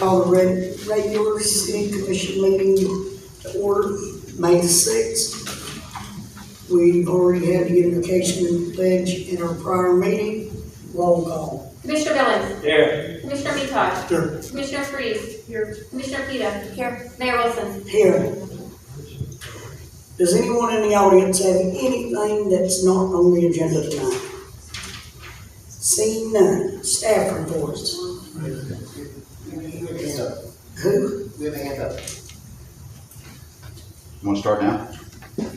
call the regular city commission meeting to order, May the 6th. We've already had the invocation and pledge in our prior meeting. Roll call. Commissioner Billings. Here. Commissioner Metosh. Here. Commissioner Freeze. Here. Commissioner Pita. Here. Mayor Wilson. Here. Does anyone in the audience have anything that's not on the agenda tonight? Seeing none. Staff reports. Who? We have a hand up. You want to start now?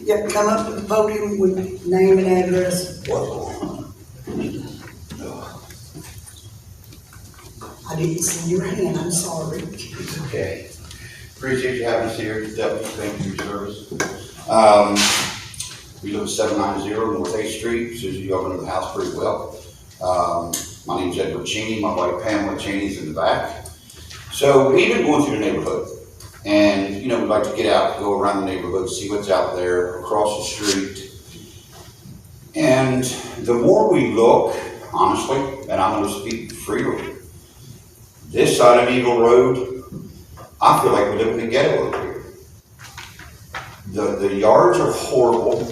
Yep, come up to the podium with name and address. I didn't see your hand, I'm sorry. Okay. Appreciate you having us here, Deputy. Thank you for your service. We live at 790 North 8th Street. Susie, you all know the house pretty well. My name's Edward Cheney. My wife Pamela Cheney's in the back. So we've been going through the neighborhood. And, you know, we like to get out, go around the neighborhood, see what's out there, across the street. And the more we look, honestly, and I'm going to speak freely, this side of Eagle Road, I feel like we live in the ghetto over here. The yards are horrible.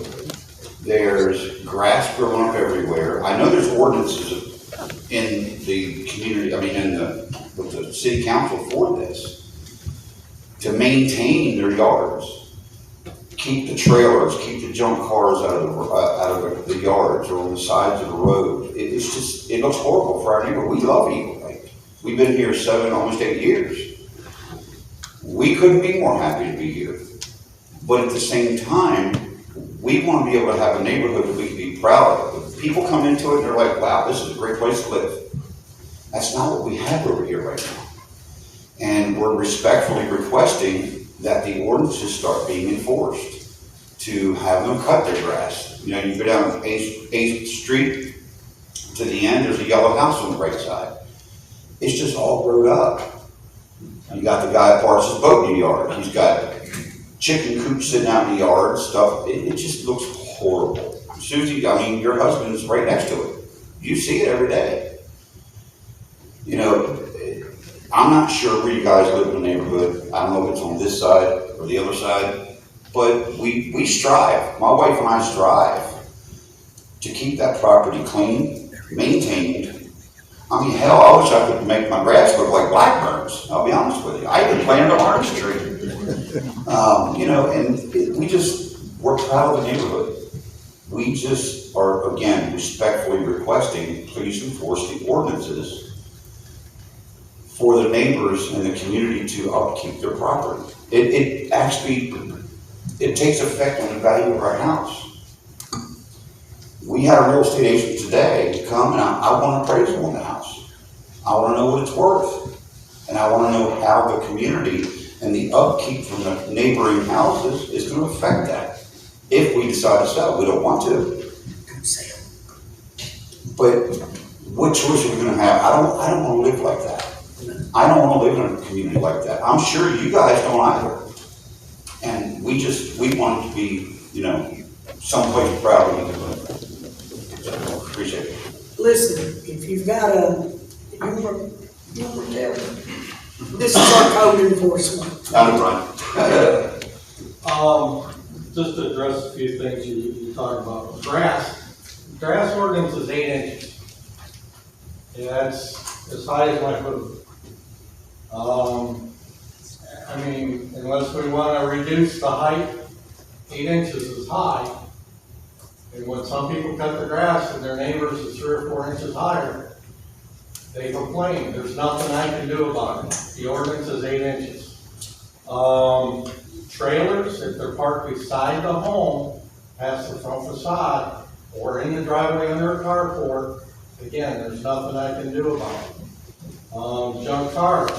There's grass growing up everywhere. I know there's ordinances in the community, with the city council for this, to maintain their yards, keep the trailers, keep the junk cars out of the yards or on the sides of the road. It looks horrible for our neighborhood. We love Eagle Lake. We've been here almost 8 years. We couldn't be more happy to be here. But at the same time, we want to be able to have a neighborhood that we can be proud of. If people come into it and they're like, wow, this is a great place to live. That's not what we have over here right now. And we're respectfully requesting that the ordinances start being enforced, to have them cut their grass. You know, you go down 8th Street to the end, there's a yellow house on the right side. It's just all growed up. You got the guy that parks his boat in the yard. He's got chicken coops sitting out in the yard, stuff. It just looks horrible. Susie, your husband's right next to it. You see it every day. You know, I'm not sure where you guys live in the neighborhood. I don't know if it's on this side or the other side, but we strive. My wife and I strive to keep that property clean, maintained. I mean, hell, I wish I could make my grass look like blackbirds. I'll be honest with you. I even planted an orange tree. You know, and we're proud of the neighborhood. We just are, again, respectfully requesting, please enforce the ordinances for the neighbors in the community to upkeep their property. It takes effect on the value of our house. We had a real estate agent today come and I want an appraisal on the house. I want to know what it's worth. And I want to know how the community and the upkeep from the neighboring houses is going to affect that. If we decide to sell, we don't want to. But what choice are we going to have? I don't want to live like that. I don't want to live in a community like that. I'm sure you guys don't either. And we want it to be, you know, someplace proud we can live. So, appreciate it. Listen, if you've got you want to tell me, this is our code enforcement. Out of front. Just to address a few things you talked about. Grass ordinance is 8 inches. Yeah, that's as high as my foot. I mean, unless we want to reduce the height, 8 inches is high. And when some people cut the grass and their neighbors is 3 or 4 inches higher, they complain. There's nothing I can do about it. The ordinance is 8 inches. Trailers, if they're parked beside the home, past the front facade, or in the driveway under a carport, again, there's nothing I can do about it. Junk cars.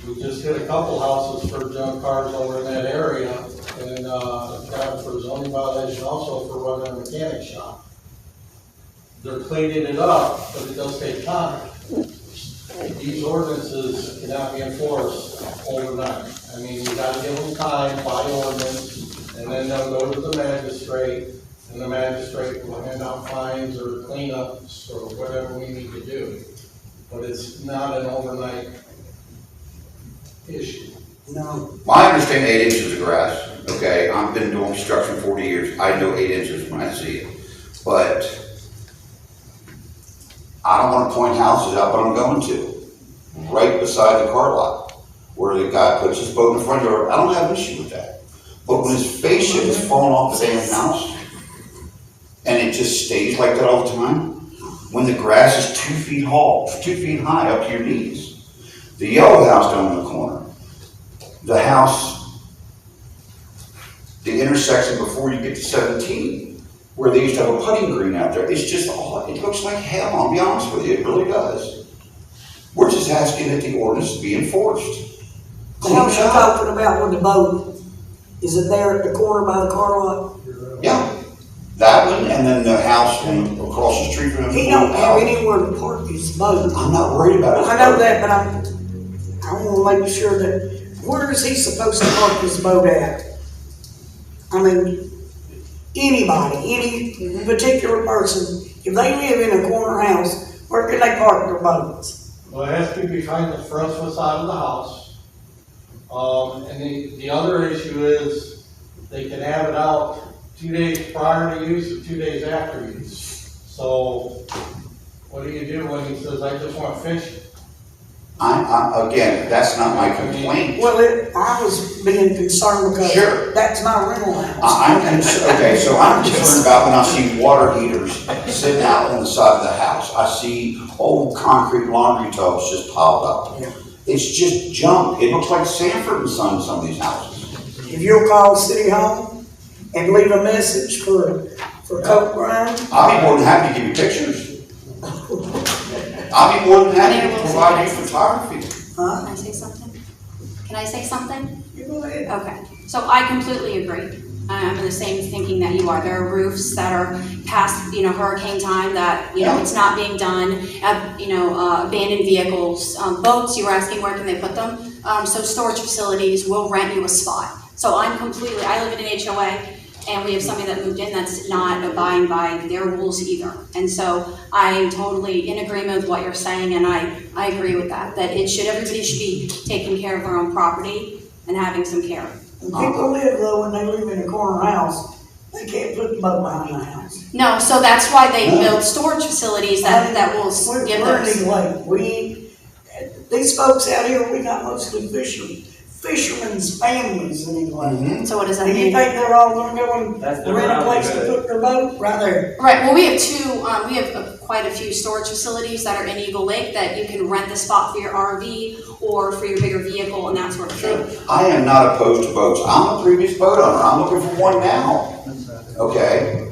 We just hit a couple houses for junk cars over in that area, and got for zoning violation also for running a mechanic shop. They're cleaning it up, but it does take time. These ordinances cannot be enforced overnight. I mean, you gotta give them time by ordinance, and then they'll go to the magistrate, and the magistrate will hand out fines or cleanups or whatever we need to do. But it's not an overnight issue. No, Well, I understand 8 inches of grass, okay, I've been doing construction 40 years, I know 8 inches when I see it. But I don't wanna point houses out, but I'm going to, right beside the car lot, where the guy puts his boat in the front yard, I don't have an issue with that. But when his fascia is falling off the damn house, and it just stays like that all the time, when the grass is 2 feet tall, 2 feet high up to your knees. The yellow house down in the corner, the house, the intersection before you get to 17, where they used to have a putting green out there, it's just, it looks like hell, I'll be honest with you, it really does. We're just asking that the ordinance be enforced. the house you're talking about with the boat, is it there at the corner by the car lot? Yeah, that one, and then the house across the street from him. He don't have anywhere to park his boat. I'm not worried about it. I know that, but I wanna make sure that, where is he supposed to park his boat at? I mean, anybody, any particular person, if they live in a corner house, where can they park their boats? Well, it has to be behind the front facade of the house. And the other issue is they can have it out 2 days prior to use or 2 days after use. So what do you do when he says, I just want fish? Again, that's not my complaint. Well, I was being concerned because Sure. that's my rental house. Okay, so I'm concerned about when I see water heaters sitting out on the side of the house. I see old concrete laundry tubs just piled up. Yeah. It's just junk. It looks like Sanford and Son, some of these houses. If you'll call City Hall and leave a message for Coke Grind, I'll be more than happy to give you pictures. I'll be more than happy to provide you photography. huh? Can I say something? Can I say something? You go ahead. Okay, so I completely agree. I'm in the same thinking that you are. There are roofs that are past, hurricane time that, Yeah. it's not being done. Abandoned vehicles, boats, you were asking where can they put them? So storage facilities will rent you a spot. So I live in an HOA and we have somebody that moved in that's not abiding by their rules either. And so I'm totally in agreement with what you're saying and I agree with that everybody should be taking care of their own property and having some care. When people live though, when they live in a corner house, they can't put the boat behind the house. No, so that's why they build storage facilities that will give We're those. anyway, these folks out here, we got mostly fishermen's families anyway. So what does that And you mean? think they're all gonna go and That's the rent a place to livelihood. put their boat? Right there. Right, well, we have quite a few storage facilities that are in Eagle Lake that you can rent the spot for your RV or for your bigger vehicle and that sort of thing. I am not opposed to boats. I'm a previous boat owner. I'm looking for one now. Okay?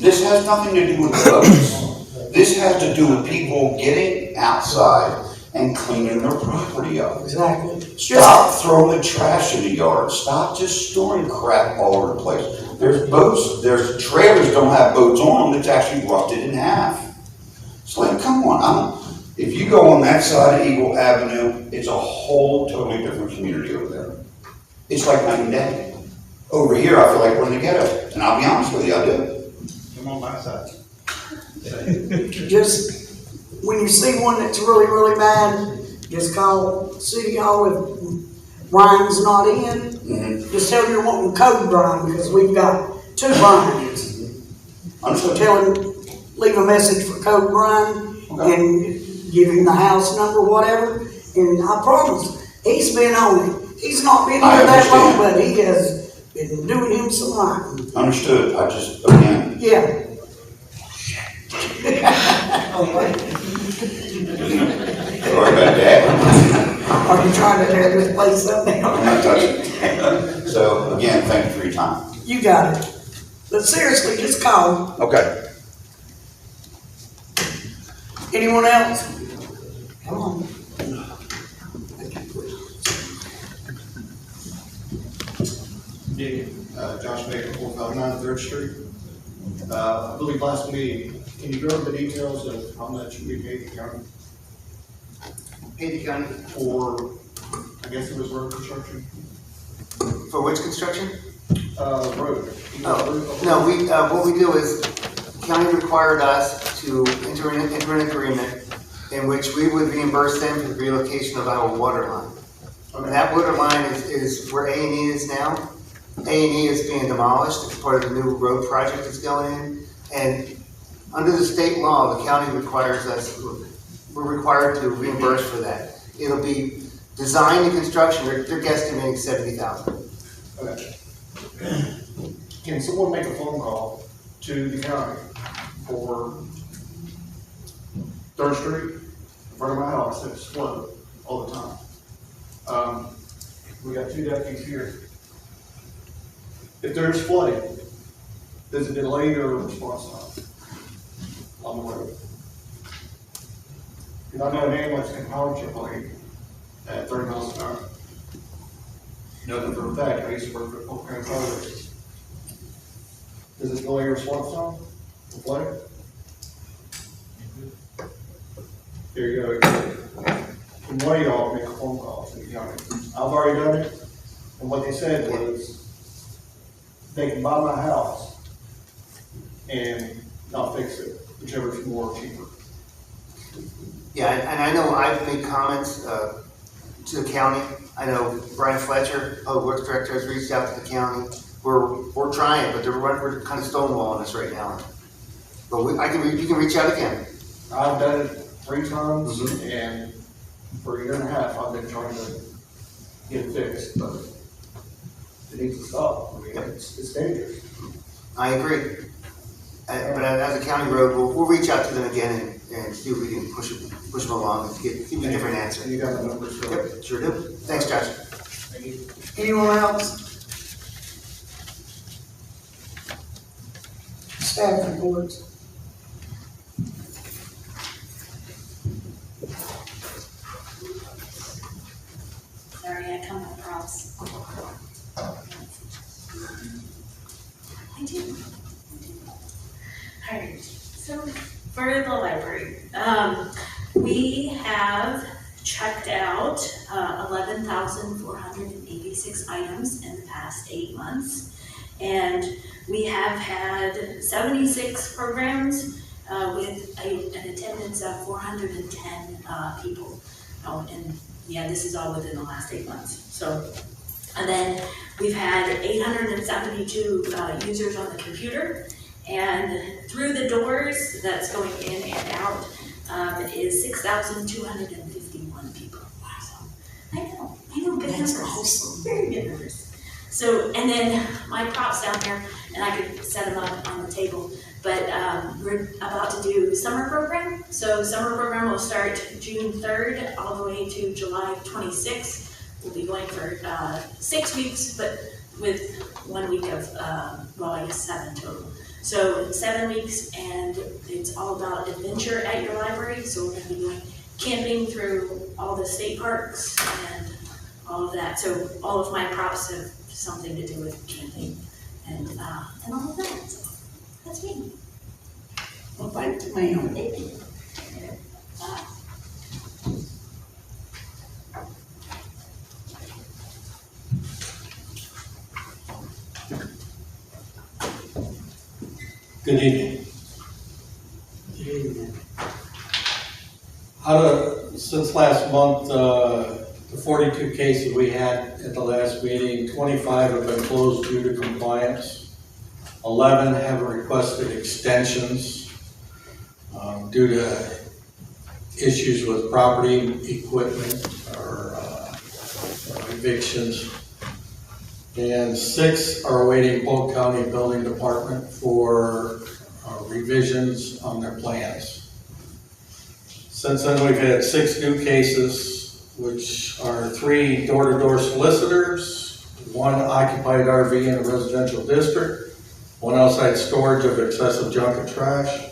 This has nothing to do with boats. This has to do with people getting outside and cleaning their property up. Exactly. Stop throwing the trash in the yard. Stop just storing crap all over the place. There's there's trailers don't have boats on them that's actually rusted in half. It's like, come on, if you go on that side of Eagle Avenue, it's a whole totally different community over there. It's like night and day. Over here, I feel like we're in the ghetto, and I'll be honest with you, I do. Come on my side. Just, when you see one that's really, really bad, just call City Hall if Brian's not in. Just tell him you're wanting code Brian, because we've got 2 Brians. Understood. Tell him, leave a message for code Brian Okay. and give him the house number, whatever. And I promise, he's been on it. He's not been I here that long, understand. but he has been doing him some right. Understood. I just, again, Yeah. sorry about that. Are you trying to tear this place up I'm now? not touching it. So, again, thank you for your time. You got it. But seriously, just call. Okay. Anyone else? Come on. Josh Baker, 459 3rd Street. I believe last meeting, can you go over the details of how much we paid the county Pay the county for, I guess it was road construction? for which construction? Road. Oh, no, what we do is, county required us to enter an agreement in which we would reimburse them for the relocation of our water line. And that water line is where A&E is now. A&E is being demolished, it's part of the new road project that's going in. And under the state law, the county requires us, we're required to reimburse for that. It'll be design and construction, they're guesstimating $70,000. Okay. Can someone make a phone call to the county for 3rd Street, in front of my house, it's flooded all the time. We got 2 deputies here. If there's flooding, does it delay your response time on the road? Because I know an ambulance can power chip lane at 30 miles an hour. Nothing for a fact, I used to work for Polk County Fire Service. Does it delay your response time for flooding? There you go. And one of y'all make a phone call to the county. I've already done it, and what they said was, they can buy my house and not fix it, whichever's more cheaper. Yeah, and I know I've made comments to the county. I know Brian Fletcher, Public Works Director, has reached out to the county. We're trying, but we're kind of stonewalling us right now. But you can reach out again. I've done it 3 times, and for a year and a half, I've been trying to get it fixed, but it needs to stop. I mean, it's dangerous. I agree. But as a county road, we'll reach out to them again and see if we can push them along and give you a different answer. And you got the numbers, so. Yep, sure do. Thanks, Josh. Thank you. Anyone else? Staff reports. Sorry, I come across. I do. Alright, so for the library, we have checked out 11,486 items in the past 8 months. And we have had 76 programs with an attendance of 410 people. Oh, and yeah, this is all within the last 8 months. So, and then we've had 872 users on the computer, and through the doors that's going in and out is 6,251 people. Wow. I know, good That's numbers. awesome. Very good numbers. So, and then my props down there, and I could set them up on the table, but we're about to do summer program. So summer program will start June 3rd all the way to July 26th. We'll be going for 6 weeks, but with 1 week of, well, I guess 7 total. So 7 weeks, and it's all about adventure at your library. So we're gonna be going camping through all the state parks and all of that. So all of my props have something to do with camping and all of that. So that's me. Well, thank you, ma'am. Thank you. Good evening. Good evening. Since last month, the 42 cases we had at the last meeting, 25 have been closed due to compliance. 11 have requested extensions due to issues with property, equipment, or evictions. And 6 are awaiting Polk County Building Department for revisions on their plans. Since then, we've had 6 new cases, which are 3 door-to-door solicitors, 1 occupied RV in a residential district, 1 outside storage of excessive junk and trash,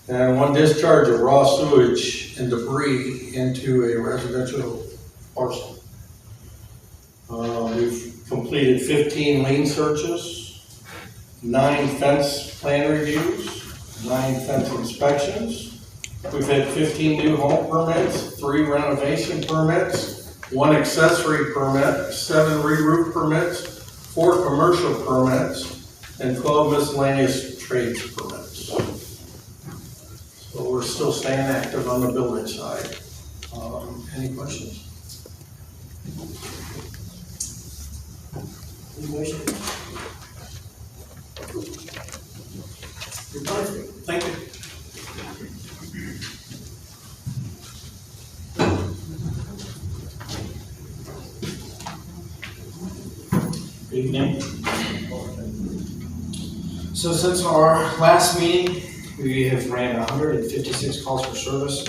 and 1 discharge of raw sewage and debris into a residential parcel. We've completed 15 lien searches, 9 fence plan reviews, 9 fence inspections. We've had 15 new home permits, 3 renovation permits, 1 accessory permit, 7 re-roof permits, 4 commercial permits, and 12 miscellaneous trades permits. So we're still staying active on the building side. Any questions? Any motion? You're perfect. Thank you. Good evening. So since our last meeting, we have ran 156 calls for service.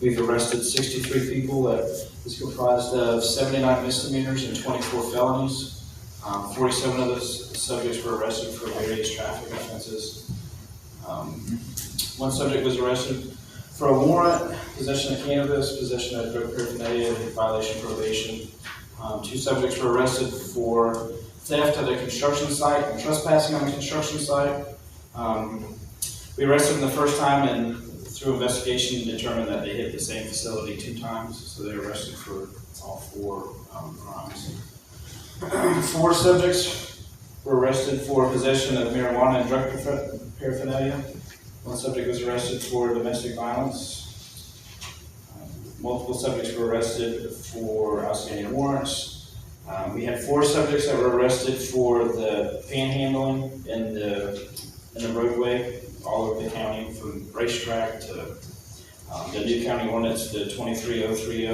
We've arrested 63 people. That is comprised of 79 misdemeanors and 24 felonies. 47 of those subjects were arrested for various traffic offenses. One subject was arrested for a warrant, possession of cannabis, possession of drug paraphernalia, violation of probation. 2 subjects were arrested for theft at a construction site and trespassing on the construction site. We arrested them the first time and through investigation determined that they hit the same facility 2 times, so they were arrested for all 4 crimes. 4 subjects were arrested for possession of marijuana and drug paraphernalia. 1 subject was arrested for domestic violence. Multiple subjects were arrested for outstanding warrants. We had 4 subjects that were arrested for the panhandling in the roadway all over the county, from racetrack to the new county ordinance, the 23030,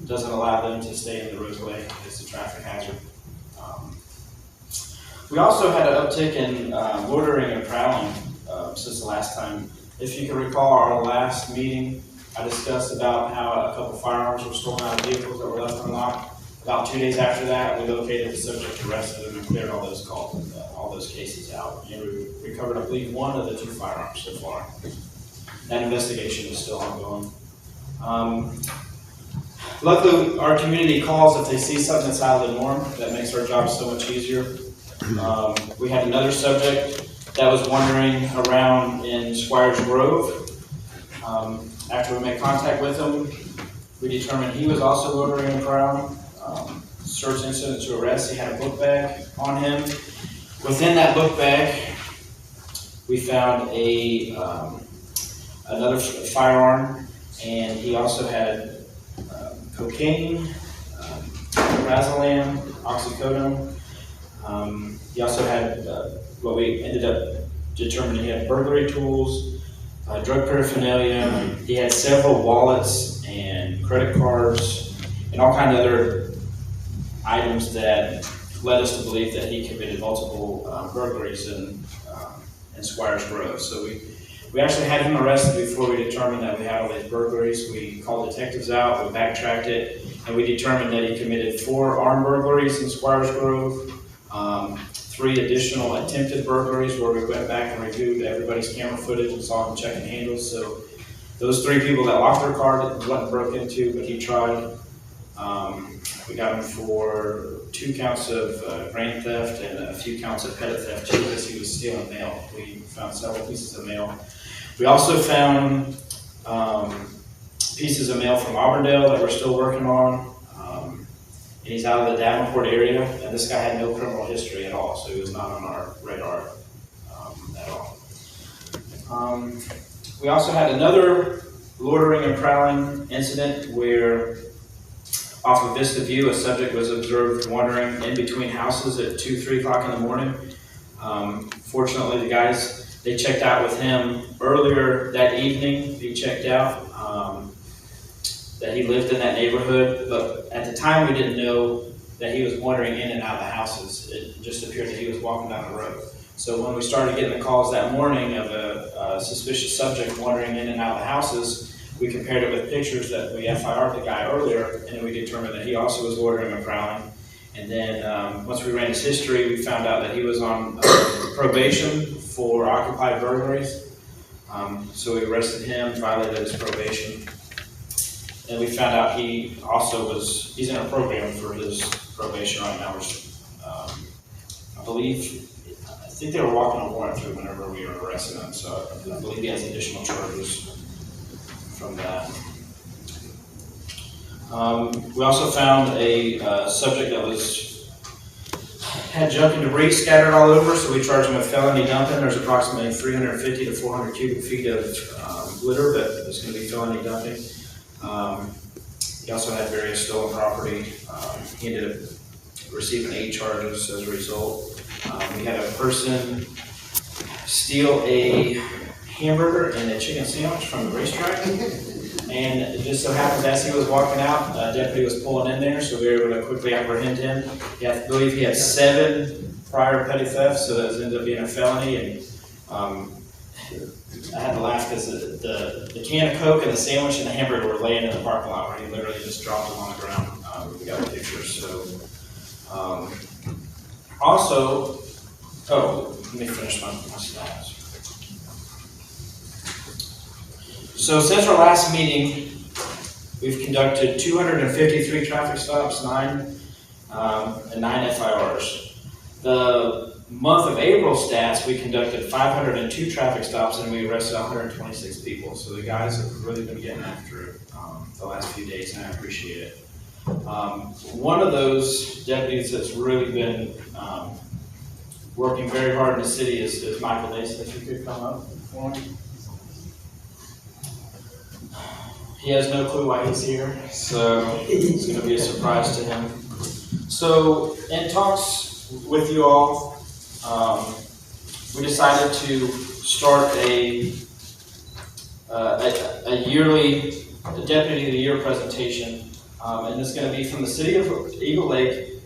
doesn't allow them to stay in the roadway. It's a traffic hazard. We also had an uptick in loitering and prowling since the last time. If you can recall our last meeting, I discussed about how a couple firearms were stolen out of vehicles that were left unlocked. About 2 days after that, we located the subject, arrested him, and cleared all those calls, all those cases out. And we recovered, I believe, 1 of the 2 firearms so far. That investigation is still ongoing. Luckily, our community calls if they see something that's out of the norm. That makes our job so much easier. We had another subject that was wandering around in Squires Grove. After we made contact with him, we determined he was also loitering and prowling. Search incident to arrest. He had a book bag on him. Within that book bag, we found another firearm, and he also had cocaine, Razalam, oxycodone. He also had what we ended up determining he had burglary tools, drug paraphernalia. He had several wallets and credit cards and all kinds of other items that led us to believe that he committed multiple burglaries in Squires Grove. So we actually had him arrested before we determined that we had all these burglaries. We called detectives out, we backtracked it, and we determined that he committed 4 armed burglaries in Squires Grove, 3 additional attempted burglaries where we went back and reviewed everybody's camera footage and saw him checking handles. So those 3 people that locked their car wasn't broke into, but he tried. We got him for 2 counts of grand theft and a few counts of petty theft too, because he was stealing mail. We found several pieces of mail. We also found pieces of mail from Auburndale that we're still working on. And he's out of the Davenport area, and this guy had no criminal history at all, so he was not on our radar at all. We also had another loitering and prowling incident where off of Vista View, a subject was observed wandering in between houses at 2, 3 o'clock in the morning. Fortunately, the guys, they checked out with him earlier that evening. He checked out that he lived in that neighborhood, but at the time we didn't know that he was wandering in and out of the houses. It just appeared that he was walking down the road. So when we started getting the calls that morning of a suspicious subject wandering in and out of the houses, we compared it with pictures that we FIR'd the guy earlier, and then we determined that he also was loitering and prowling. And then once we ran his history, we found out that he was on probation for occupied burglaries. So we arrested him, violated his probation. And we found out he also he's in a program for his probation right now, which I think they were walking a warrant through whenever we were arresting him, so I believe he has additional charges from that. We also found a subject that had junk and debris scattered all over, so we charged him with felony dumping. There's approximately 350 to 400 cubic feet of litter that is going to be felony dumping. He also had various stolen property. He ended up receiving 8 charges as a result. We had a person steal a hamburger and a chicken sandwich from the racetrack. And it just so happens as he was walking out, a deputy was pulling in there, so we were able to quickly apprehend him. I believe he had 7 prior petty thefts, so that ended up being a felony. And I had to laugh because the can of Coke and the sandwich and the hamburger were laying in the parking lot where he literally just dropped them on the ground. We got a picture. So also, let me finish my slides. So since our last meeting, we've conducted 253 traffic stops, 9 FIRs. The month of April stats, we conducted 502 traffic stops and we arrested 126 people. So the guys have really been getting after it the last few days, and I appreciate it. One of those deputies that's really been working very hard in the city is Michael Mason. If you could come up for me. He has no clue why he's here, so it's going to be a surprise to him. So in talks with you all, we decided to start a yearly Deputy of the Year presentation, and it's going to be from the City of Eagle Lake.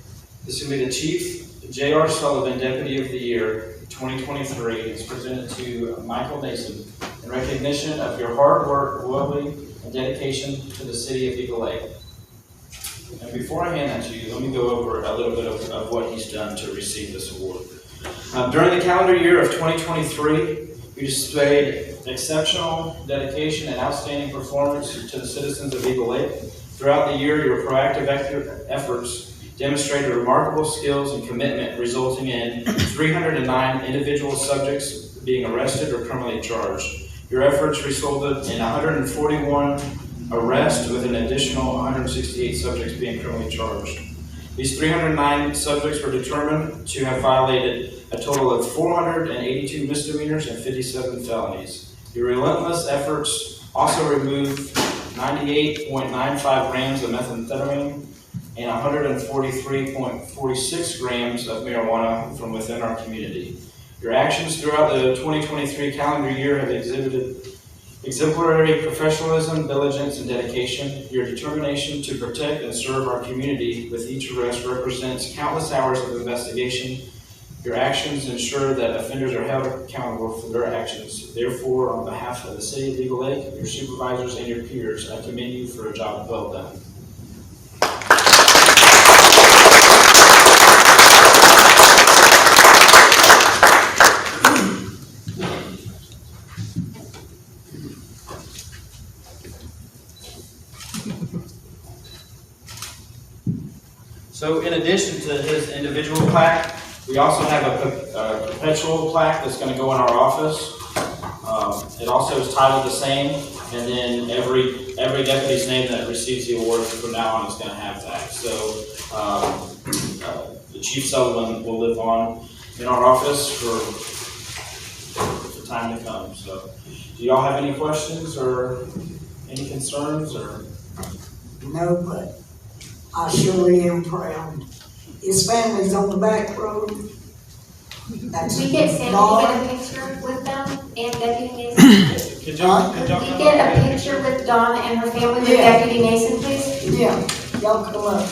This is going to be the Chief J.R. Sullivan Deputy of the Year 2023. It's presented to Michael Mason in recognition of your hard work, loyalty, and dedication to the City of Eagle Lake. And before I hand that to you, let me go over a little bit of what he's done to receive this award. During the calendar year of 2023, we displayed exceptional dedication and outstanding performance to the citizens of Eagle Lake. Throughout the year, your proactive efforts demonstrated remarkable skills and commitment, resulting in 309 individual subjects being arrested or criminally charged. Your efforts resulted in 141 arrests with an additional 168 subjects being criminally charged. These 309 subjects were determined to have violated a total of 482 misdemeanors and 57 felonies. Your relentless efforts also removed 98.95 grams of methamphetamine and 143.46 grams of marijuana from within our community. Your actions throughout the 2023 calendar year have exhibited exemplary professionalism, diligence, and dedication. Your determination to protect and serve our community with each arrest represents countless hours of investigation. Your actions ensure that offenders are held accountable for their actions. Therefore, on behalf of the City of Eagle Lake, your supervisors, and your peers, I commend you for a job well done. So in addition to his individual plaque, we also have a perpetual plaque that's going to go in our office. It also is titled the same, and then every deputy's name that receives the award from now on is going to have that. So the Chief Sullivan will live on in our office for the time to come. So do y'all have any questions or any concerns? Or No, but I surely am proud. His family's on the back road. That's We get Sam to Dawn. get a picture with them and Deputy Mason. could y'all Can we get a picture with Donna and her family with Yeah. Deputy Mason, please? Yeah, y'all come up.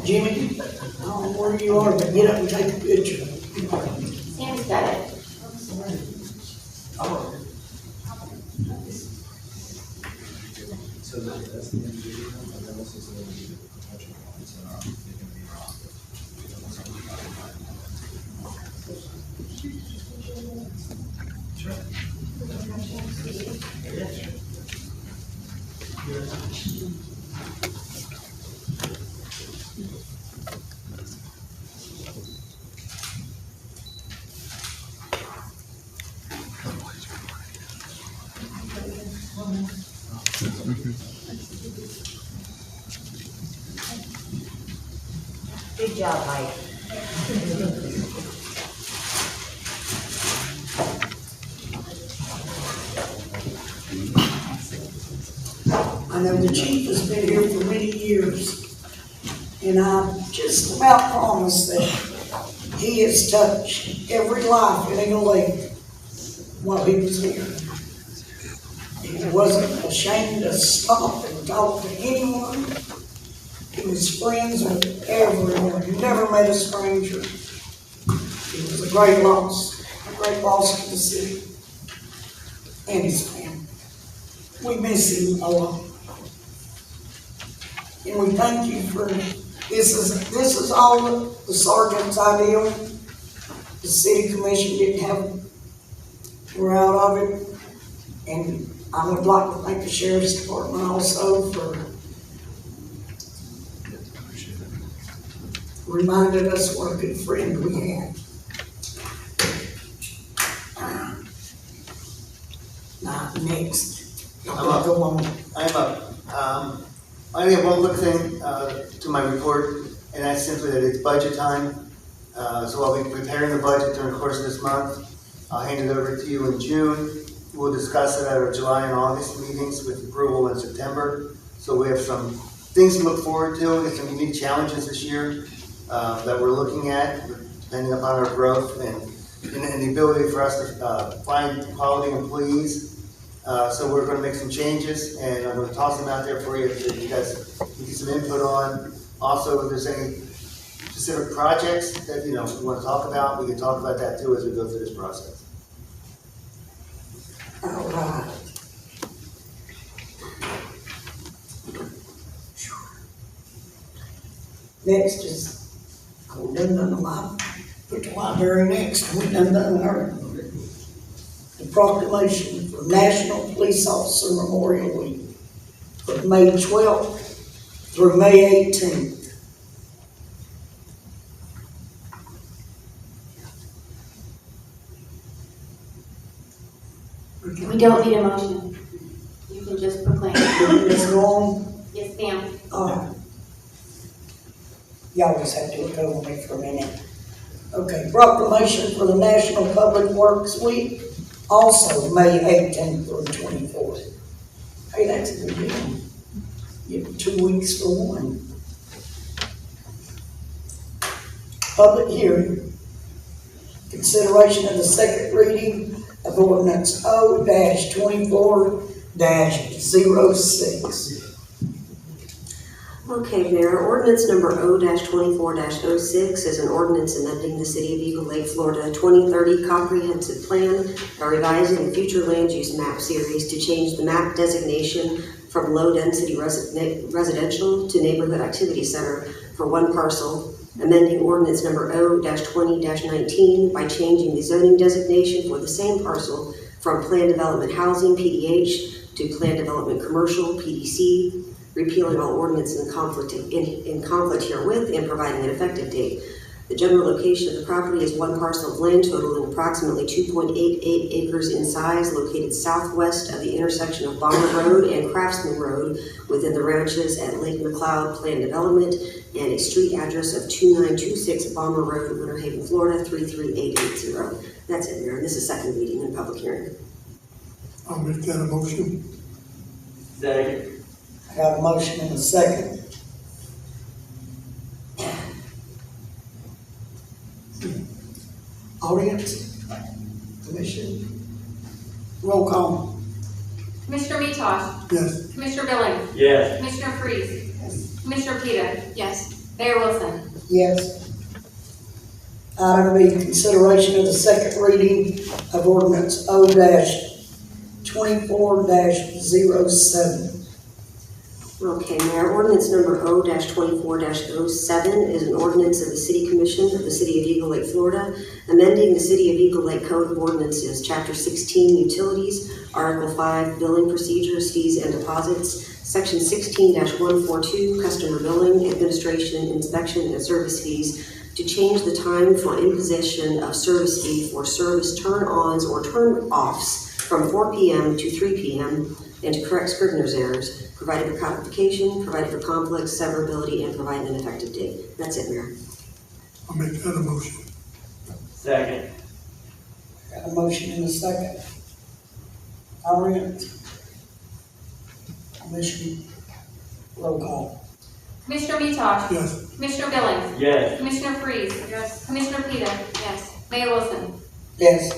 Jimmy, I don't know where you are, but get up and take a picture. Sam's got it. Good job, Mike. I know the chief has been here for many years, and I just about promise that he has touched every life in Eagle Lake while he was here. He wasn't ashamed to stop and talk to anyone. He was friends with everyone. He never met a stranger. He was a great loss to the city and his family. We miss him a lot. And we thank you for, this is all the sergeant's idea. The city commission didn't have, we're out of it. And I would like to thank the sheriff's department also for reminding us what a good friend we had. Now, next, y'all go on. I'm up. I only have one little thing to my report, and that's simply that it's budget time. So I'll be preparing the budget during the course of this month. I'll hand it over to you in June. We'll discuss it at our July and August meetings with approval in September. So we have some things to look forward to. There's some unique challenges this year that we're looking at, depending upon our growth and the ability for us to find quality employees. So we're going to make some changes, and I'm going to toss them out there for you so you guys can get some input on. Also, if there's any specific projects that you want to talk about, we can talk about that too as we go through this process. All right. Next is, we done the library, put the library next, we done our, the proclamation for National Police Officer Memorial Week from May 12th through May 18th. We don't need a motion. You can just proclaim. Ms. Norm, Yes, ma'am. you always have to look over me for a minute. Okay, proclamation for the National Public Works Week, also May 18th through 24th. Hey, that's a good deal. You have 2 weeks for one. Public hearing. Consideration of the second reading of ordinance O-24-06. Okay, Mayor, ordinance number O-24-06 is an ordinance amending the City of Eagle Lake, Florida 2030 Comprehensive Plan by revising the future land use map series to change the map designation from low-density residential to neighborhood activity center for one parcel, amending ordinance number O-20-19 by changing the zoning designation for the same parcel from Plan Development Housing, PDH, to Plan Development Commercial, PDC, repealing all ordinances in conflict herewith and providing an effective date. The general location of the property is one parcel of land totaling approximately 2.88 acres in size, located southwest of the intersection of Bomber Road and Craftsman Road within the ranches at Lake McLeod Plan Development, and a street address of 2926 Bomber Road, Winter Haven, Florida 33880. That's it, Mayor. This is second reading and public hearing. I'll make that a motion. Second. I got a motion and a second. Audience, commission, roll call. Commissioner Metosh. Yes. Commissioner Billing. Yes. Commissioner Freeze. Commissioner Peta. Yes. Mayor Wilson. Yes. Item B, consideration of the second reading of ordinance O-24-07. Okay, Mayor, ordinance number O-24-07 is an ordinance of the City Commission of the City of Eagle Lake, Florida, amending the City of Eagle Lake Code of Ordinances, Chapter 16, Utilities, Article 5, Billing Procedures, Fees and Deposits, Section 16-142, Customer Billing, Administration, Inspection, and Service Fees, to change the time for imposition of service fee for service turn-ons or turn-offs from 4 p.m. to 3 p.m., and to correct scrivener's errors, provided for codification, provided for complex severability, and providing an effective date. That's it, Mayor. I'll make that a motion. Second. Got a motion and a second. Audience. Commissioner, roll call. Commissioner Metosh. Yes. Commissioner Billings. Yes. Commissioner Freeze. Yes. Commissioner Peta. Yes. Mayor Wilson. Yes.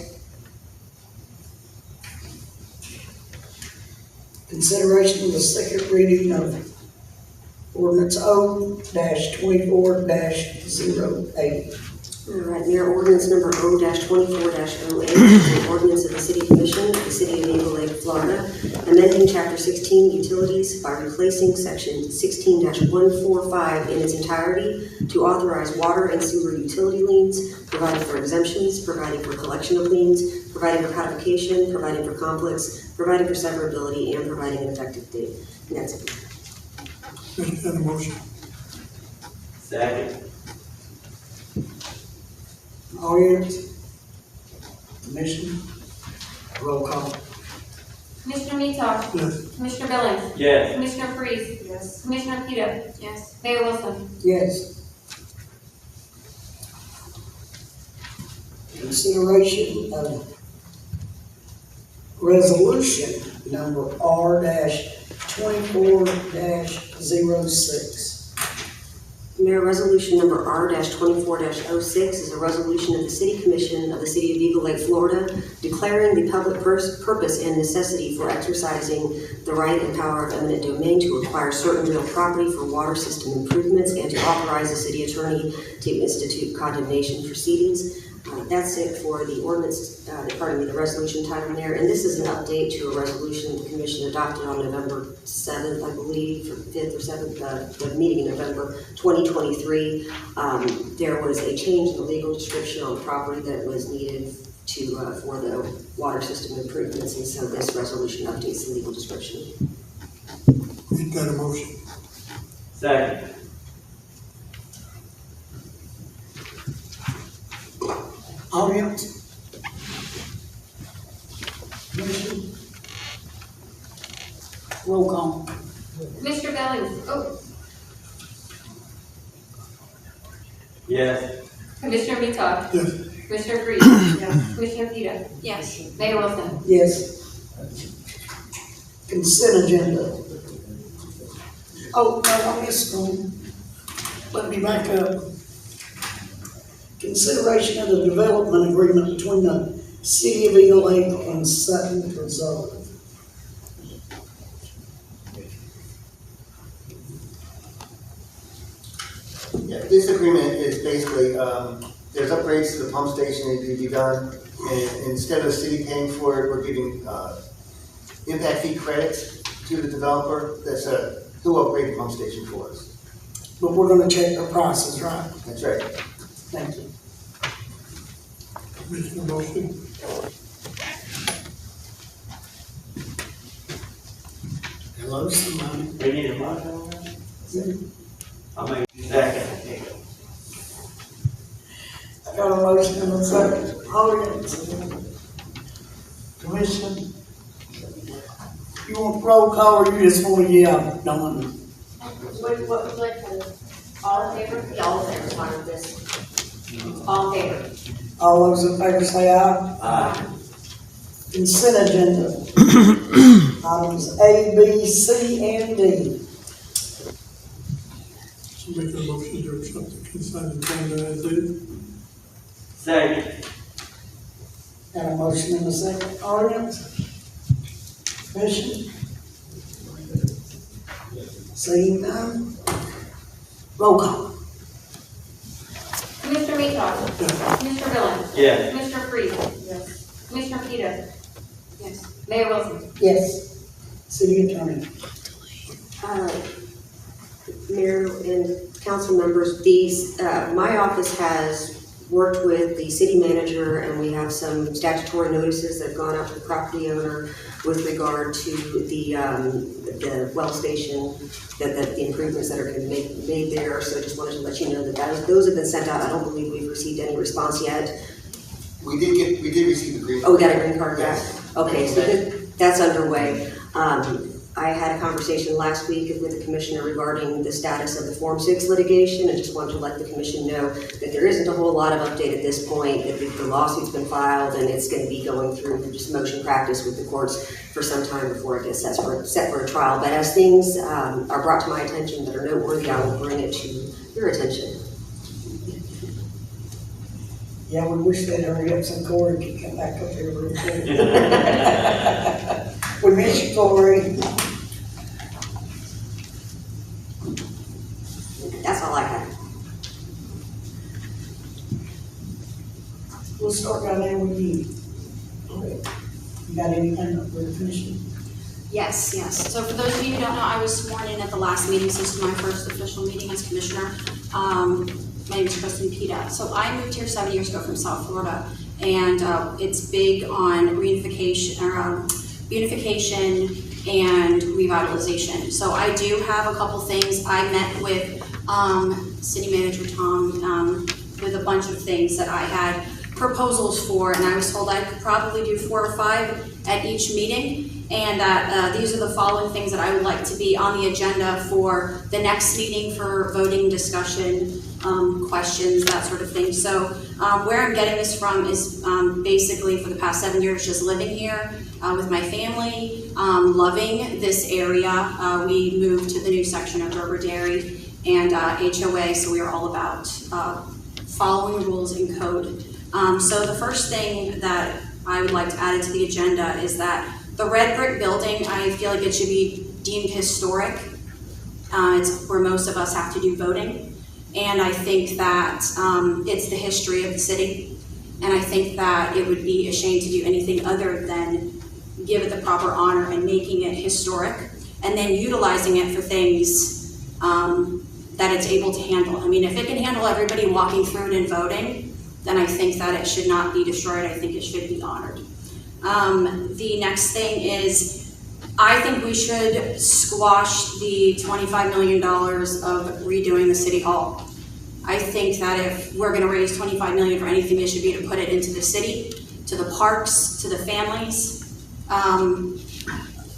Consideration of the second reading of ordinance O-24-08. All right, Mayor, ordinance number O-24-08 is an ordinance of the City Commission of the City of Eagle Lake, Florida, amending Chapter 16 Utilities by replacing Section 16-145 in its entirety to authorize water and sewer utility liens, providing for exemptions, providing for collection of liens, providing for codification, providing for conflicts, providing for severability, and providing an effective date. And that's it. Make that a motion. Second. Audience? Commissioner, roll call. Commissioner Metosh. Yes. Commissioner Billings. Yes. Commissioner Freeze. Yes. Commissioner Peta. Yes. Mayor Wilson. Yes. Consideration of resolution number R-24-06. Mayor, resolution number R-24-06 is a resolution of the City Commission of the City of Eagle Lake, Florida, declaring the public purpose and necessity for exercising the right and power of eminent domain to acquire certain real property for water system improvements and to authorize the city attorney to institute condemnation proceedings. That's it for the ordinance, the resolution title, Mayor. And this is an update to a resolution the commission adopted on November 7th, I believe, or 5th or 7th, the meeting in November 2023. There was a change in the legal description on the property that was needed to, for the water system improvements. And so this resolution updates the legal description. Make that a motion. Second. Audience? Commissioner, roll call. Commissioner Billings. Oh. Yes. Commissioner Metosh. Yes. Commissioner Freeze. Yes. Commissioner Peta. Yes. Mayor Wilson. Yes. Consent agenda. Oh, no, I missed one. Let me back up. Consideration of the development agreement between the City of Eagle Lake and Sutton Preserve. Yeah, this agreement is basically, there's upgrades to the pump station that need to be done, and instead of the city paying for it, we're giving, impact fee credits to the developer who will upgrade the pump station for us. But we're gonna check the prices, right? That's right. Thank you. Make the motion. Hello, somebody. We need a motion on that? I'll make it second. I got a motion and a second. Audience. Commission. You want roll call or you just want to yell? Done. What would you like to, all in favor? Yeah, all in favor, fine with this. All in favor? All those in favor say aye. Aye. Consent agenda. Items A, B, C, and D. Make the motion to accept the consent agenda as is. Second. Got a motion and a second. Audience? Commission? Seeing none? Roll call. Commissioner Metosh. Commissioner Billings. Yes. Commissioner Freeze. Yes. Commissioner Peta. Yes. Mayor Wilson. Yes. City attorney. Mayor and council members, my office has worked with the city manager, and we have some statutory notices that have gone out to the property owner with regard to the well station, that the improvements that are going to be made there. So I just wanted to let you know that those have been sent out. I don't believe we've received any response yet. We did receive the green. Oh, we got a green card back? Yes. Okay, so that's underway. I had a conversation last week with the commissioner regarding the status of the Form 6 litigation, and just wanted to let the commission know that there isn't a whole lot of update at this point, that the lawsuit's been filed, and it's going to be going through just motion practice with the courts for some time before it gets set for a trial. But as things are brought to my attention that are noteworthy, I will bring it to your attention. Yeah, we wish they'd hurry up so Corey could come back up here real quick. We miss you, Corey. That's all I have. We'll start right there with you. You got anything for the commission? Yes, yes. So for those of you who don't know, I was sworn in at the last meeting, so this is my first official meeting as commissioner. My name is Kristen Pita. So I moved here 7 years ago from South Florida, and it's big on beautification and revitalization. So I do have a couple things. I met with City Manager Tom with a bunch of things that I had proposals for, and I was told I could probably do 4 or 5 at each meeting, and that these are the following things that I would like to be on the agenda for the next meeting for voting, discussion, questions, that sort of thing. So where I'm getting this from is basically for the past 7 years just living here with my family, loving this area. We moved to the new section of Gerber Dairy and HOA, so we are all about following rules and code. So the first thing that I would like to add into the agenda is that the red brick building, I feel like it should be deemed historic. It's where most of us have to do voting. And I think that it's the history of the city. And I think that it would be a shame to do anything other than give it the proper honor and making it historic, and then utilizing it for things that it's able to handle. I mean, if it can handle everybody walking through it and voting, then I think that it should not be destroyed. I think it should be honored. The next thing is, I think we should squash the $25 million of redoing the city hall. I think that if we're gonna raise $25 million for anything, it should be to put it into the city, to the parks, to the families.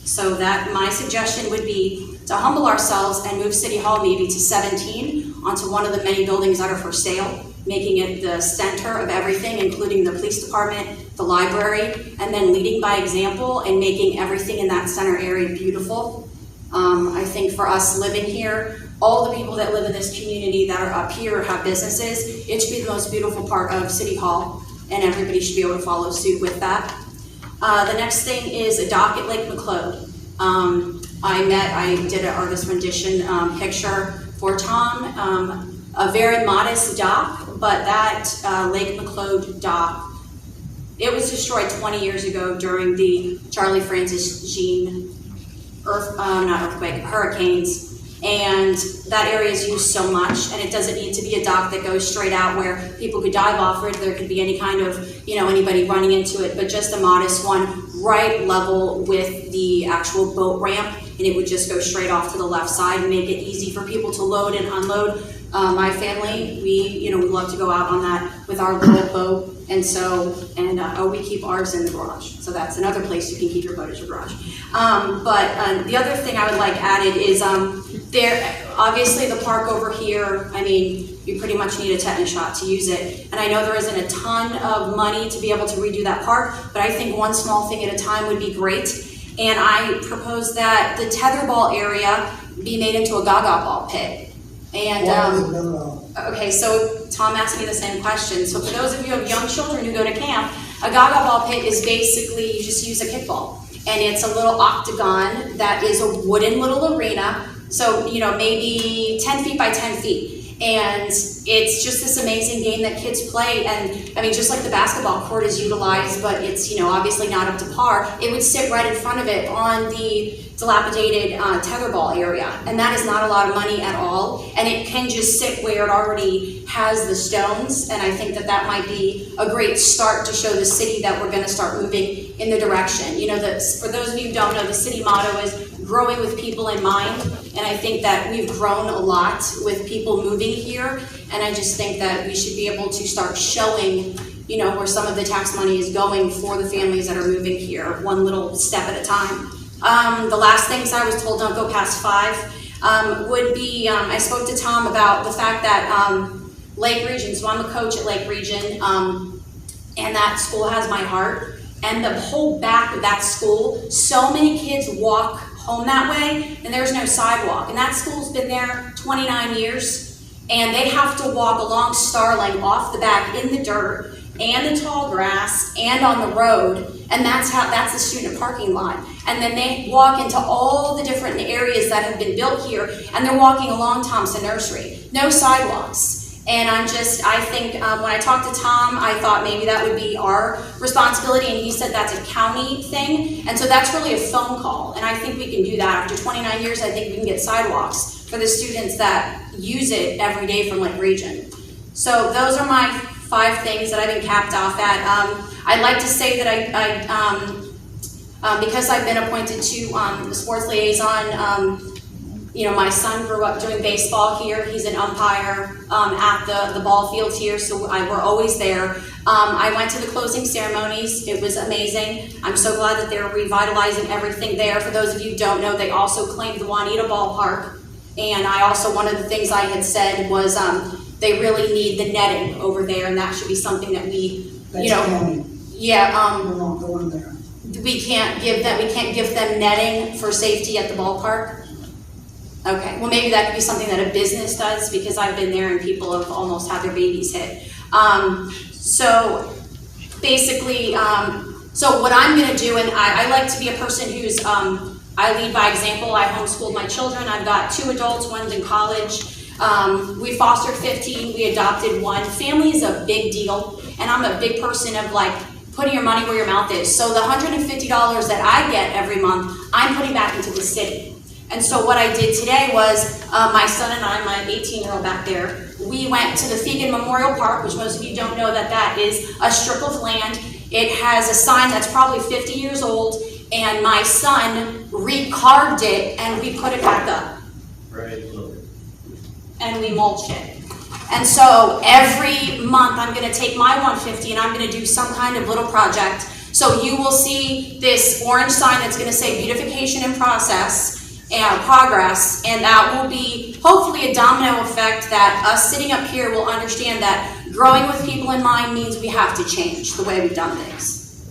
So that my suggestion would be to humble ourselves and move City Hall maybe to 17 onto one of the many buildings that are for sale, making it the center of everything, including the police department, the library, and then leading by example and making everything in that center area beautiful. I think for us living here, all the people that live in this community that are up here have businesses, it should be the most beautiful part of City Hall, and everybody should be able to follow suit with that. The next thing is a dock at Lake McLeod. I did an artist rendition picture for Tom, a very modest dock, but that Lake McLeod dock, it was destroyed 20 years ago during the Charlie Francis Jean hurricanes. And that area is used so much, and it doesn't need to be a dock that goes straight out where people could dive off it. There could be any kind of, anybody running into it, but just a modest one, right level with the actual boat ramp, and it would just go straight off to the left side and make it easy for people to load and unload. My family, we love to go out on that with our little boat, and we keep ours in the garage. So that's another place you can keep your boat, at your garage. But the other thing I would like added is obviously the park over here, I mean, you pretty much need a tetanus shot to use it. And I know there isn't a ton of money to be able to redo that park, but I think one small thing at a time would be great. And I propose that the tetherball area be made into a gaga ball pit. And okay, so Tom asked me the same question. So for those of you who have young children who go to camp, a gaga ball pit is basically, you just use a kickball. And it's a little octagon that is a wooden little arena. So, maybe 10 feet by 10 feet. And it's just this amazing game that kids play. And I mean, just like the basketball court is utilized, but it's, obviously not up to par, it would sit right in front of it on the dilapidated tetherball area. And that is not a lot of money at all. And it can just sit where it already has the stones. And I think that that might be a great start to show the city that we're going to start moving in the direction. For those of you who don't know, the city motto is growing with people in mind. And I think that we've grown a lot with people moving here. And I just think that we should be able to start showing, where some of the tax money is going for the families that are moving here, one little step at a time. The last things I was told, don't go past 5, would be, I spoke to Tom about the fact that Lake Region, so I'm a coach at Lake Region, and that school has my heart. And the whole back of that school, so many kids walk home that way, and there's no sidewalk. And that school's been there 29 years, and they have to walk along Starling off the back in the dirt and the tall grass and on the road, and that's the student parking lot. And then they walk into all the different areas that have been built here, and they're walking along Thompson Nursery. No sidewalks. And I think when I talked to Tom, I thought maybe that would be our responsibility, and he said that's a county thing. And so that's really a phone call, and I think we can do that. After 29 years, I think we can get sidewalks for the students that use it every day from Lake Region. So those are my 5 things that I've been capped off at. I'd like to say that because I've been appointed to the sports liaison, my son grew up doing baseball here. He's an umpire at the ball fields here, so we're always there. I went to the closing ceremonies. It was amazing. I'm so glad that they're revitalizing everything there. For those of you who don't know, they also claimed the Juanita Ballpark. And one of the things I had said was they really need the netting over there, and that should be something that we, That's county. Yeah. We're not going there. We can't give them netting for safety at the ballpark. Okay, well maybe that could be something that a business does, because I've been there and people have almost had their babies hit. So basically, so what I'm gonna do, and I like to be a person who's, I lead by example. I homeschooled my children. I've got 2 adults, one's in college. We fostered 15, we adopted 1. Family is a big deal, and I'm a big person of like putting your money where your mouth is. So the $150 that I get every month, I'm putting back into the city. And so what I did today was, my son and I, my 18-year-old back there, we went to the Fegan Memorial Park, which most of you don't know that is a strip of land. It has a sign that's probably 50 years old, and my son recarved it and we put it back up. Right. And we mulched it. And so every month I'm gonna take my $150 and I'm gonna do some kind of little project. So you will see this orange sign that's gonna say beautification in process, and progress, and that will be hopefully a domino effect that us sitting up here will understand that growing with people in mind means we have to change the way we've done things.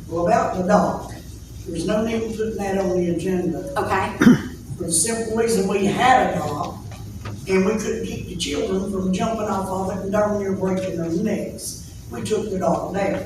Well, about the dock, there's no need in putting that on the agenda. Okay? For the simple reason we had a dock, and we couldn't keep the children from jumping off of it and darn near breaking their necks. We took the dock down.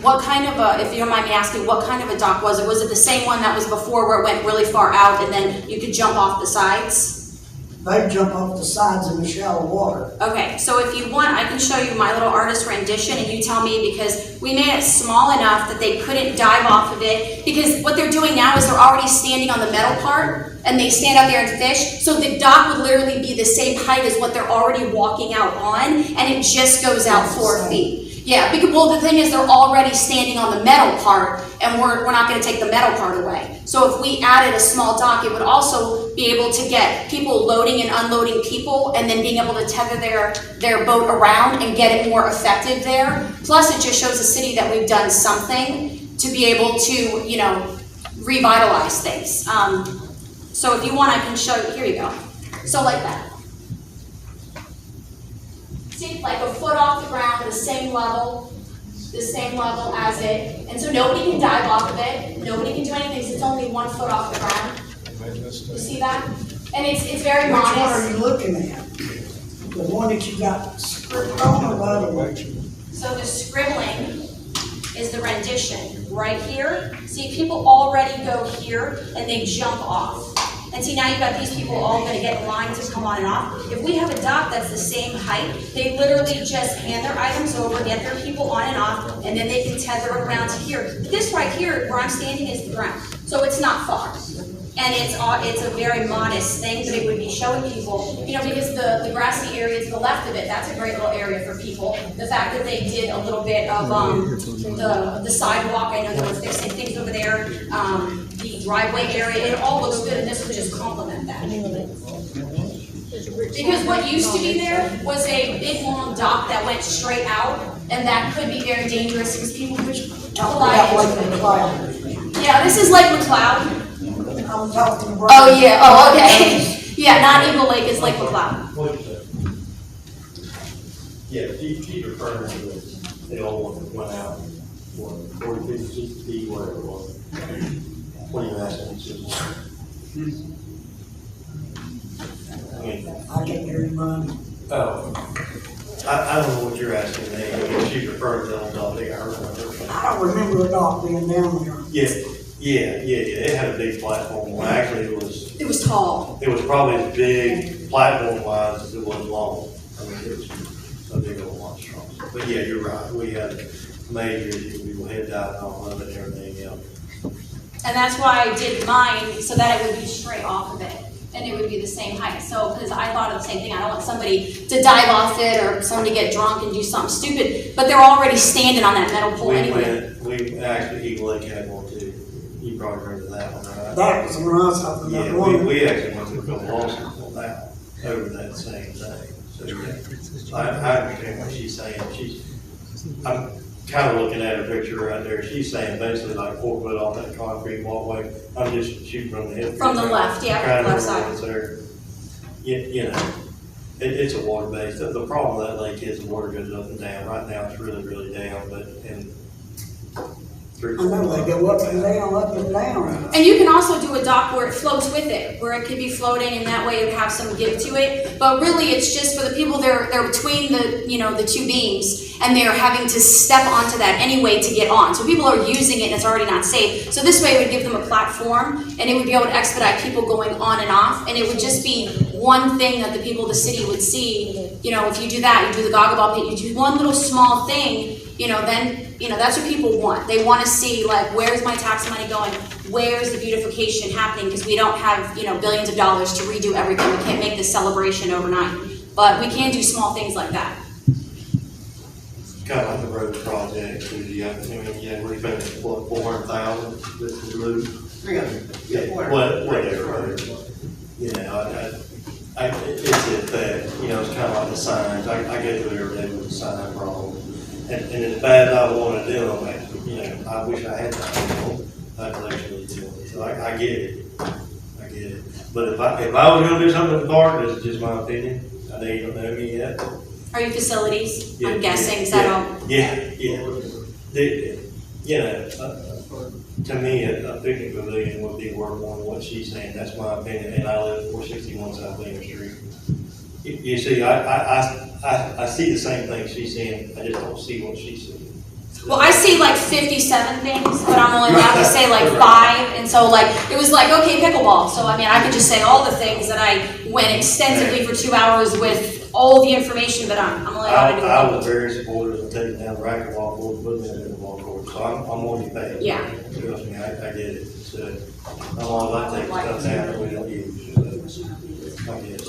What kind of if you don't mind me asking, what kind of a dock was it? Was it the same one that was before where it went really far out and then you could jump off the sides? They'd jump off the sides in the shallow water. Okay, so if you want, I can show you my little artist rendition and you tell me, because we made it small enough that they couldn't dive off of it, because what they're doing now is they're already standing on the metal part and they stand out there and fish, so the dock would literally be the same height as what they're already walking out on, and it just goes out 4 feet. Yeah, because, well, the thing is they're already standing on the metal part, and we're not going to take the metal part away. So if we added a small dock, it would also be able to get people loading and unloading people, and then being able to tether their boat around and get it more effective there. Plus, it just shows the city that we've done something to be able to, revitalize things. So if you want, I can show you. Here you go. So like that. See, like a foot off the ground, the same level as it. And so nobody can dive off of it. Nobody can do anything because it's only 1 foot off the ground. You see that? And it's very Which one modest. are you looking at? The one that you got scribbled on or the other one? So the scribbling is the rendition right here. See, people already go here and they jump off. And see, now you've got these people all going to get in line to come on and off. If we have a dock that's the same height, they literally just hand their items over, get their people on and off, and then they can tether around to here. This right here, where I'm standing, is the ground. So it's not far. And it's a very modest thing, but it would be showing people, because the grassy area to the left of it, that's a great little area for people. The fact that they did a little bit of the sidewalk, I know they were fixing things over there, the driveway area, it all looks good, and this would just complement that. Because what used to be there was a big long dock that went straight out, and that could be very dangerous because people would collide into it. Yeah, this is Lake McLeod. I'm talking about. Oh, yeah, oh, okay. Yeah, not Eagle Lake, it's Lake McLeod. What'd you say? Yeah, keep referring to the old one that went out, what, 40, 50, 60, whatever it was. What are you asking, Susan? I mean, I can't hear you, Ron. oh, I don't know what you're asking me. I mean, she's referring to the old dog, I remember. I don't remember the dock being down there. Yeah, it had a big platform. Well, actually, It was tall. it was probably as big platform wise as it was long. I mean, it was a big old monstrosity. But yeah, you're right. We had major, we will head diving off of it and everything else. And that's why I did mine, so that it would be straight off of it, and it would be the same height. So, because I thought of the same thing, I don't want somebody to dive off it, or somebody get drunk and do something stupid, but they're already standing on that metal pole anyway. We actually, Eagle Lake had one too. You probably remember that one, right? That was the one I was talking about. Yeah, we actually went through a couple lawsuits on that, over that same thing. So, yeah, I understand what she's saying. I'm kind of looking at her picture right there. She's saying basically like 4 foot off that concrete walkway. I'm just shooting from the hip. From the left, yeah, Trying to left side. remember what's there. You know, it's a water base. The problem with that lake is the water goes up and down. Right now it's really, really down, but in 3 I know they go up and down. And you can also do a dock where it floats with it, where it could be floating, and that way it would have some give to it. But really, it's just for the people, they're between the, the two beams, and they're having to step onto that anyway to get on. So people are using it, and it's already not safe. So this way it would give them a platform, and it would be able to expedite people going on and off, and it would just be one thing that the people of the city would see. If you do that, you do the goggle ball pit, you do one little small thing, then that's what people want. They want to see, like, where's my tax money going? Where's the beautification happening? Because we don't have, billions of dollars to redo everything. We can't make this celebration overnight. But we can do small things like that. Kind of like the road project. We finished, what, 400,000 with the roof? 300. Yeah, whatever. It's at that, it's kind of like the signs. I go through every day with the sign problem. And as bad as I want to do them, I wish I had time. I could actually do it. So I get it. But if I was going to do something in the park, this is just my opinion. I know you don't know me yet. Are you facilities? Yeah, I'm guessing, is that all? Yeah. To me, a picnic pavilion would be worth more than what she's saying. That's my opinion, and I live at 461 South Main Street. You see, I see the same thing she's saying. I just don't see what she's seeing. Well, I see like 57 things, but I'm only allowed to say like 5, and so it was like, okay, pickleball. So I could just say all the things that I went extensively for 2 hours with all the information, but I'm only allowed to do I it. was very supportive of taking down the racquetball court, putting it in the ball court, so I'm on your page. Yeah. Trust me, I get it. So I'm all about taking stuff down that we don't use. So, I guess.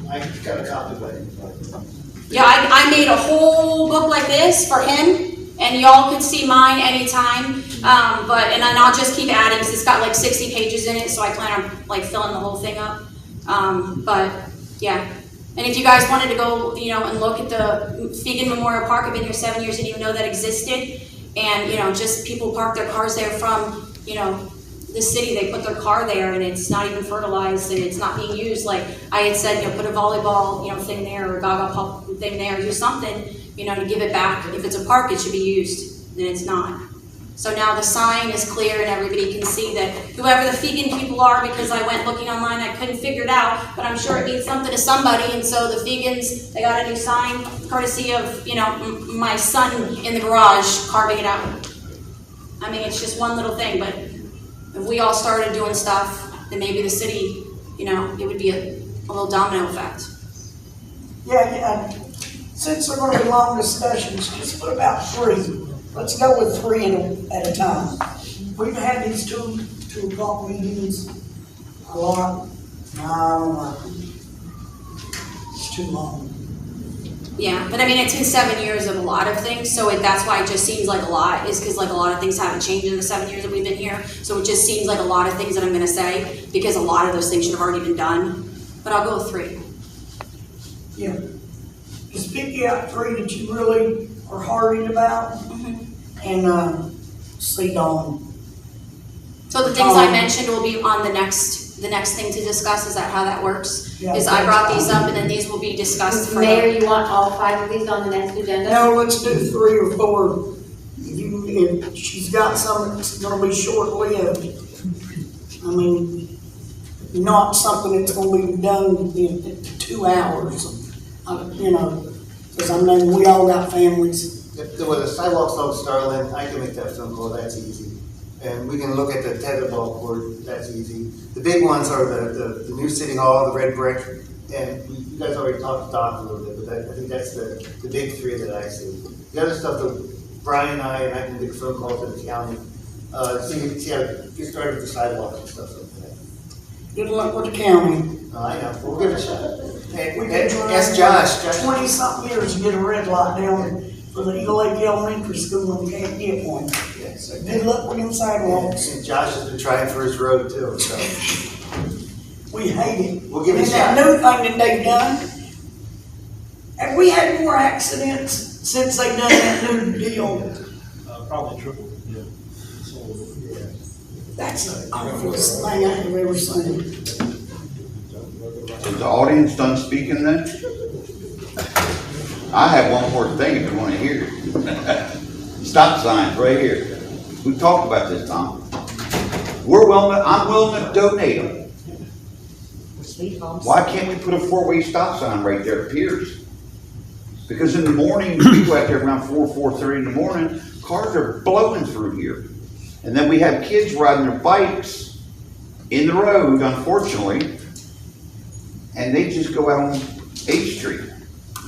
I got a copy of it. Yeah, I made a whole book like this for him, and y'all could see mine anytime. And then I'll just keep adding, because it's got like 60 pages in it, so I plan on filling the whole thing up. But yeah. And if you guys wanted to go, and look at the Fegan Memorial Park, I've been here 7 years, didn't even know that existed. And, just people park their cars there from, the city, they put their car there, and it's not even fertilized, and it's not being used. Like I had said, put a volleyball, thing there, or a gaga pop thing there, do something, to give it back. If it's a park, it should be used, and it's not. So now the sign is clear, and everybody can see that whoever the Fegan people are, because I went looking online, I couldn't figure it out, but I'm sure it means something to somebody, and so the Fegans, they got a new sign, courtesy of, my son in the garage carving it out. It's just one little thing, but if we all started doing stuff, then maybe the city, it would be a little domino effect. Yeah. Since they're going to be long discussions, just put about 3. Let's go with 3 at a time. We've had these 2 o'clock meetings a lot. I don't like them. It's too long. Yeah, but it's been 7 years of a lot of things, so that's why it just seems like a lot, is because a lot of things haven't changed in the 7 years that we've been here, so it just seems like a lot of things that I'm going to say, because a lot of those things should have already been done, but I'll go with 3. Yeah. Just pick out 3 that you really are hardened about, and see Dawn. So the things I mentioned will be on the next thing to discuss, is that how that works? Yeah, Is I brought these up and then these will be discussed further. Mayor, you want all 5 of these on the next agenda? No, let's do 3 or 4. If she's got some that's gonna be short-lived, I mean, not something that's gonna be done in 2 hours, you know, because I mean, we all got families. With the sidewalks on Starland, I can make that phone call, that's easy. And we can look at the tetherball court, that's easy. The big ones are the new city hall, the red brick, and you guys already talked to Doc a little bit, but I think that's the big 3 that I see. The other stuff, Brian and I can get a phone call to the county, see how to get started with the sidewalks and stuff like that. Good luck with the county. I know, we'll give it a shot. We been trying Ask Josh. 20-something years to get a red light down for the Eagle Lake Elementary School and can't get one. Yes. Good luck with them sidewalks. And Josh has been trying for his road too, so. We hate it. We'll give it a And that shot. new thing that they've done, have we had more accidents since they done that new deal? Probably triple, yeah. That's the awfulest thing I've ever seen. Is the audience done speaking then? I have one more thing if you want to hear it. Stop signs right here. We talked about this, Tom. I'm willing to donate them. Speed bumps. Why can't we put a 4-way stop sign right there at Pierce? Because in the morning, people out there around 4:30 in the morning, cars are blowing through here. And then we have kids riding their bikes in the road, unfortunately, and they just go out on 8th Street.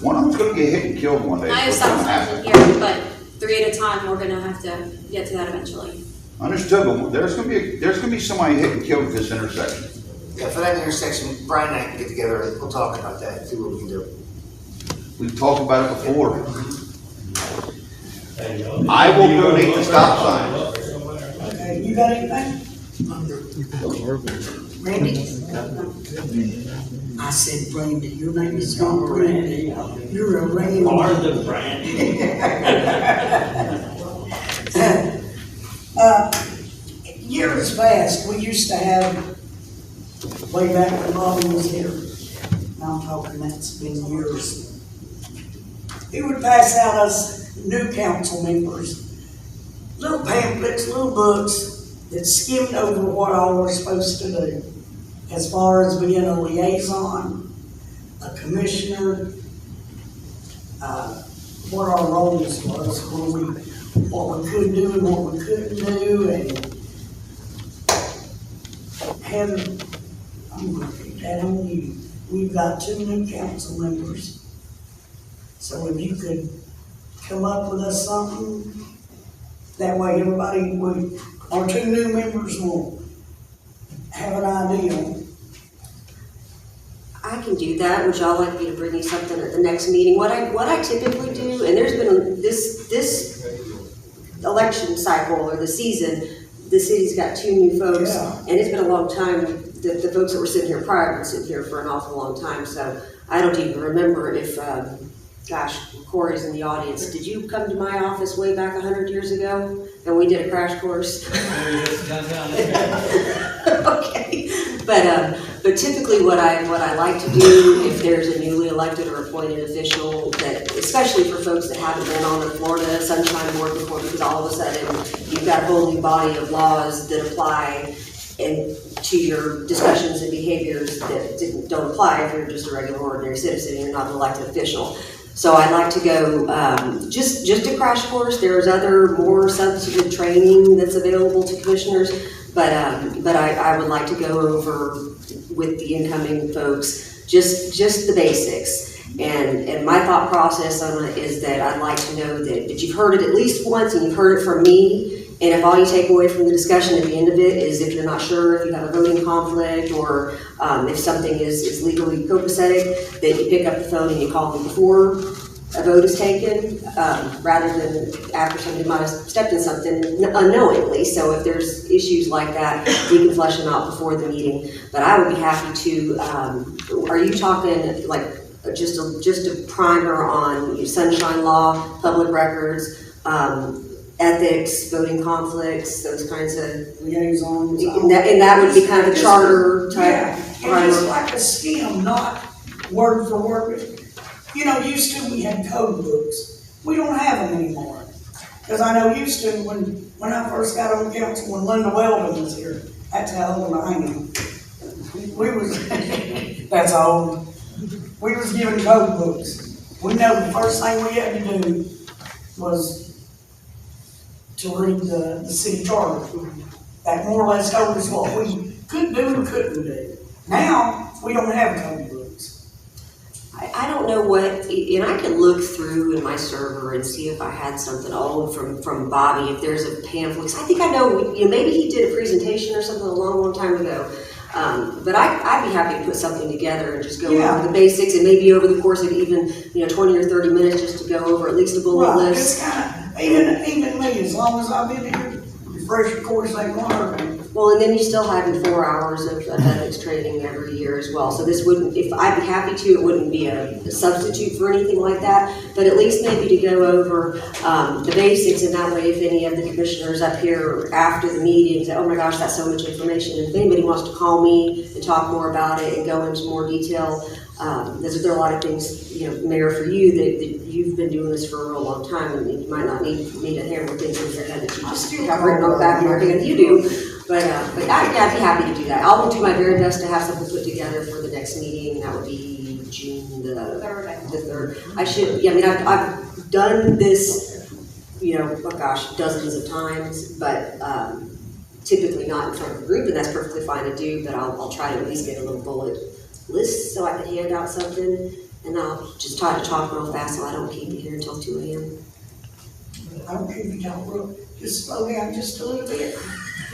One of them's gonna get hit and killed one day. I have What's gonna some happen? here, but 3 at a time, we're gonna have to get to that eventually. Understood, but there's gonna be somebody hit and killed at this intersection. Yeah, for that intersection, Brian and I can get together and we'll talk about that and see what we can do. We've talked about it before. I will donate the stop sign. Okay, you got anything? Randy? I said Randy, your name is not Randy. You're a Randy. More than Brandy. Years past, we used to have, way back when Bobby was here, now I'm talking, that's been years. He would pass out us new council members, little pamphlets, little books that skimmed over what all we're supposed to do. As far as being a liaison, a commissioner, what our roles was, what we could do and what we couldn't do, and Heather, I'm gonna put that on you. We've got 2 new council members. So if you could come up with us something, that way everybody would, our 2 new members will have an idea. I can do that. Would y'all like me to bring you something at the next meeting? What I typically do, and there's been this election cycle or the season, the city's got 2 new folks, Yeah. and it's been a long time. The folks that were sitting here prior have been sitting here for an awful long time, so I don't even remember if, gosh, Corey's in the audience. Did you come to my office way back 100 years ago, and we did a crash course? Okay, but typically what I like to do, if there's a newly elected or appointed official, that especially for folks that haven't been on the Florida Sunshine Board before, because all of a sudden you've got a whole new body of laws that apply and to your discussions and behaviors that don't apply if you're just a regular ordinary citizen, you're not an elected official. So I'd like to go just a crash course. There's other more substantive training that's available to commissioners, but I would like to go over with the incoming folks just the basics. And my thought process on it is that I'd like to know that you've heard it at least once and you've heard it from me. And if all you take away from the discussion at the end of it is if you're not sure, if you have a voting conflict, or if something is legally copacetic, that you pick up the phone and you call them before a vote is taken, rather than after somebody might have stepped in something unknowingly. So if there's issues like that, you can flesh them out before the meeting. But I would be happy to, are you talking like just a primer on sunshine law, public records, ethics, voting conflicts, those kinds of, Liaisons. and that would be kind of a charter Yeah, type. and just like a skim, not word for word. You know, used to, we had code books. We don't have them anymore. Because I know used to, when I first got on council, when Linda Weldon was here, that's how old I am. We was, that's old. We was given code books. We know the first thing we had to do was to read the city charter. That more or less told us what we could do and couldn't do. Now, we don't have code books. I don't know what, and I can look through in my server and see if I had something old from Bobby, if there's a pamphlet. 'Cause I think I know, you know, maybe he did a presentation or something a long time ago. But I'd be happy to put something together and just go over the basics, and maybe over the course of even, 20 or 30 minutes, just to go over at least a bullet Right, list. it's kinda, even me, as long as I've been here, refresh the course they want. Well, and then you still have your 4 hours of ethics training every year as well. So this wouldn't, if I'd be happy to, it wouldn't be a substitute for anything like that. But at least maybe to go over the basics, and that way if any of the commissioners up here after the meeting say, oh my gosh, that's so much information. And if anybody wants to call me and talk more about it and go into more detail, there are a lot of things, Mayor, for you that you've been doing this for a real long time, and you might not need me to hammer things in your head that you just have written on the back of your hand. You do. But I'd be happy to do that. I'll do my very best to have something put together for the next meeting, and that would be June the 3rd. I should, I've done this, dozens of times, but typically not in front of a group, and that's perfectly fine to do, but I'll try to at least get a little bullet list so I can hand out something, and I'll just try to talk real fast so I don't keep you here until 2 a.m. I don't keep you talking real, just slow down just a little bit,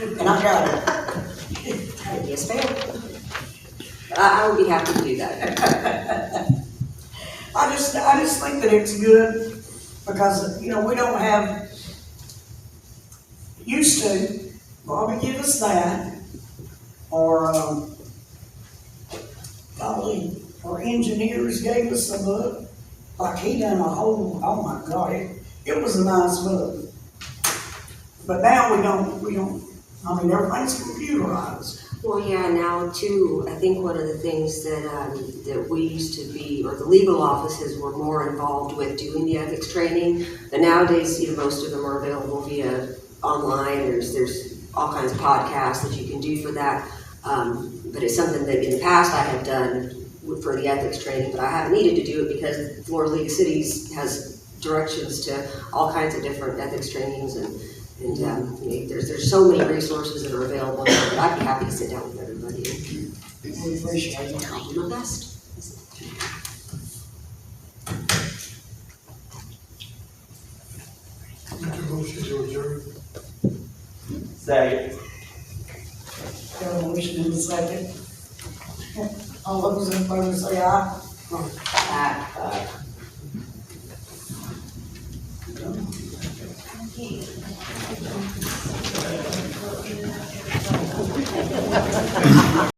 and I got it. Yes, ma'am. I would be happy to do that. I just think that it's good, because, we don't have, used to, Bobby give us that, or, golly, our engineers gave us a book, like he done a whole, oh my God, it was a nice book. But now we don't, everything's computerized. Well, yeah, now too, I think one of the things that we used to be, or the legal offices were more involved with doing the ethics training, but nowadays, most of them are available via online. There's all kinds of podcasts that you can do for that. But it's something that in the past I have done for the ethics training, but I haven't needed to do it because the Florida League of Cities has directions to all kinds of different ethics trainings, and there's so many resources that are available now, but I'd be happy to sit down with everybody We appreciate it. I'll do my best. Make a motion to adjourn. Second. Got a motion in a second. All those in favor say aye. Aye. Thank you.